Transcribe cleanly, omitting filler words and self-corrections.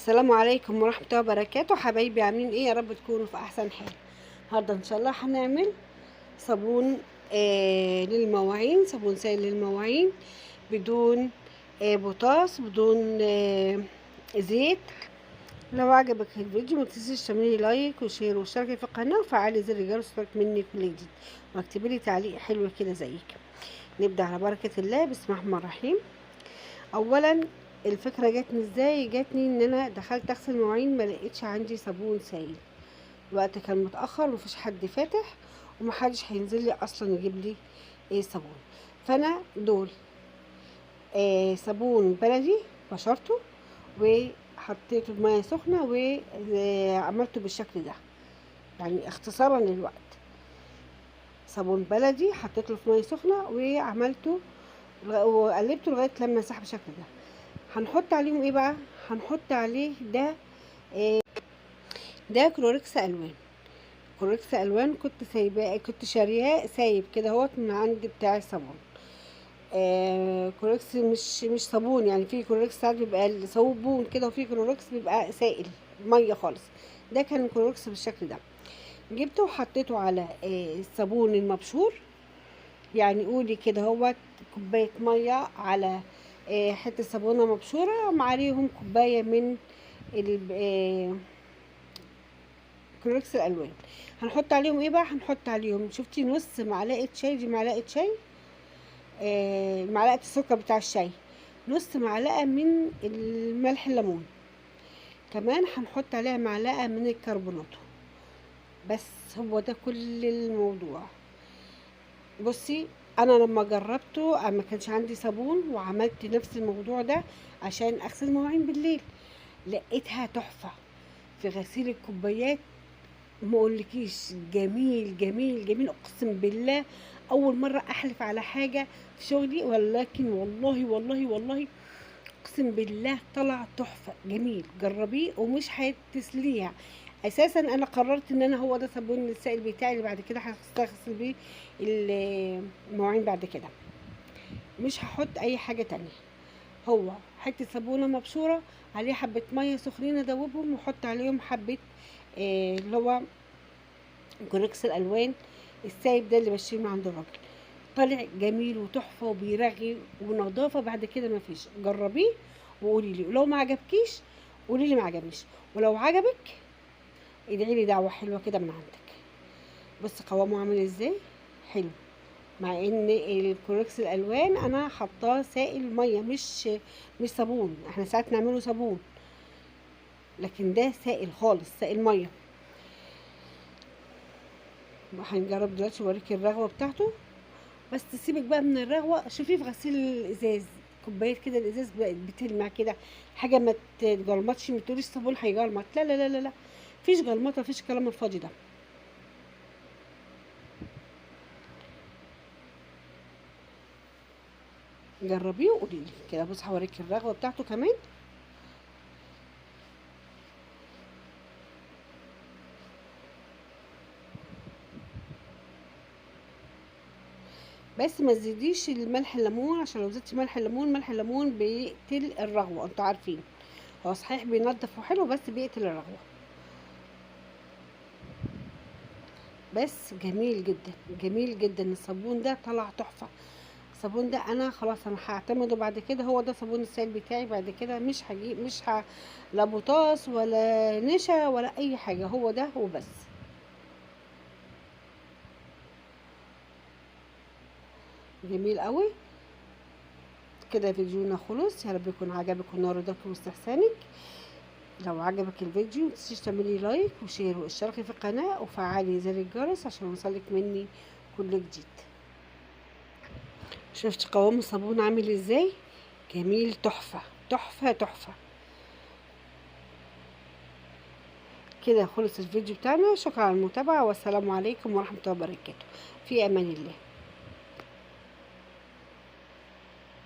السلام عليكم ورحمة الله وبركاته. حبايبي عاملين ايه؟ يا رب تكونوا في احسن حال. النهارده ان شاء الله هنعمل صابون للمواعين، صابون سائل للمواعين بدون بوتاس، بدون زيت. لو عجبك الفيديو ما تنسيش تعملي لايك وشير واشتركي في القناة وفعلي زر الجرس واشترك مني كل جديد، واكتبي لي تعليق حلو كده زيك. نبدأ على بركة الله. بسم الله الرحمن الرحيم. اولا الفكره جاتني ازاي؟ جاتني ان انا دخلت اغسل مواعين ما لقيتش عندي صابون سائل. الوقت كان متاخر ومفيش حد فاتح ومحدش هينزل لي اصلا يجيب لي ايه صابون. فانا دول صابون بلدي بشرته وحطيته بميه سخنه وعملته بالشكل ده، يعني اختصارا للوقت. صابون بلدي حطيته في ميه سخنه وعملته وقلبته لغايه لما مسح بالشكل ده. هنحط عليهم ايه بقى؟ هنحط عليه ده كلوركس الوان. كلوركس الوان كنت سايباه، كنت شارياه سايب كده اهوت من عند بتاع الصابون. كلوركس مش صابون، يعني في كلوركس ساعات بيبقى صابون كده وفي كلوركس بيبقى سائل ميه خالص. ده كان كلوركس بالشكل ده. جبته وحطيته على الصابون المبشور، يعني قولي كده اهوت كوبايه ميه على حته صابونه مبشوره مع عليهم كوبايه من كلوركس الالوان. هنحط عليهم ايه بقى؟ هنحط عليهم، شفتي، نص معلقه شاي، دي معلقه شاي، معلقه السكر بتاع الشاي، نص معلقه من الملح الليمون، كمان هنحط عليها معلقه من الكربوناتو. بس هو ده كل الموضوع. بصي، انا لما جربته ما كانش عندي صابون وعملت نفس الموضوع ده عشان اغسل مواعين بالليل، لقيتها تحفه في غسيل الكوبايات. ما اقولكيش، جميل جميل جميل، اقسم بالله. اول مره احلف على حاجه في شغلي، ولكن والله والله والله اقسم بالله طلع تحفه جميل. جربيه ومش هتسليه. اساسا انا قررت ان انا هو ده صابون السائل بتاعي اللي بعد كده هستغسل بيه المواعين. بعد كده مش هحط اي حاجه تانية، هو حته صابونه مبشوره عليه حبه ميه سخنين ادوبهم واحط عليهم حبه اللي هو كونكس الالوان السايب ده اللي بشتريه من عند الراجل. طالع جميل وتحفه وبيرغي ونظافه. بعد كده ما فيش. جربيه وقولي لي، ولو ما عجبكيش قولي لي ما عجبنيش، ولو عجبك ادعي لي دعوه حلوه كده من عندك. بص قوامه عامل ازاي، حلو، مع ان الكوركس الالوان انا حطاه سائل ميه، مش صابون. احنا ساعات نعمله صابون، لكن ده سائل خالص، سائل ميه. هنجرب دلوقتي اوريكي الرغوه بتاعته. بس تسيبك بقى من الرغوه، شوفي في غسيل الازاز كوبايات كده، الازاز بقت بتلمع كده، حاجه ما تجلمطش، ما تقوليش صابون هيجلمط، لا لا لا لا لا، مفيش جلمطه، مفيش الكلام الفاضي ده. جربيه وقولي لي كده. بص هوريكي الرغوه بتاعته كمان. بس ما تزيديش الملح الليمون، عشان لو زدتي ملح الليمون، ملح الليمون بيقتل الرغوه، انتوا عارفين. هو صحيح بينضف وحلو بس بيقتل الرغوه. بس جميل جدا جميل جدا. الصابون ده طلع تحفه. الصابون ده انا خلاص انا هعتمده بعد كده، هو ده صابون السائل بتاعي بعد كده. مش هجيب، لا بوتاس ولا نشا ولا اي حاجه، هو ده وبس. جميل قوي كده. فيديونا خلص، يا رب يكون عجبك ونال رضاك واستحسانك. لو عجبك الفيديو متنسيش تعملي لايك وشير واشتركي في القناه وفعلي زر الجرس عشان يوصلك مني كل جديد. شفت قوام الصابون عامل ازاي؟ جميل، تحفه تحفه تحفه. كده خلص الفيديو بتاعنا. شكرا على المتابعة، والسلام عليكم ورحمة الله وبركاته. في امان الله.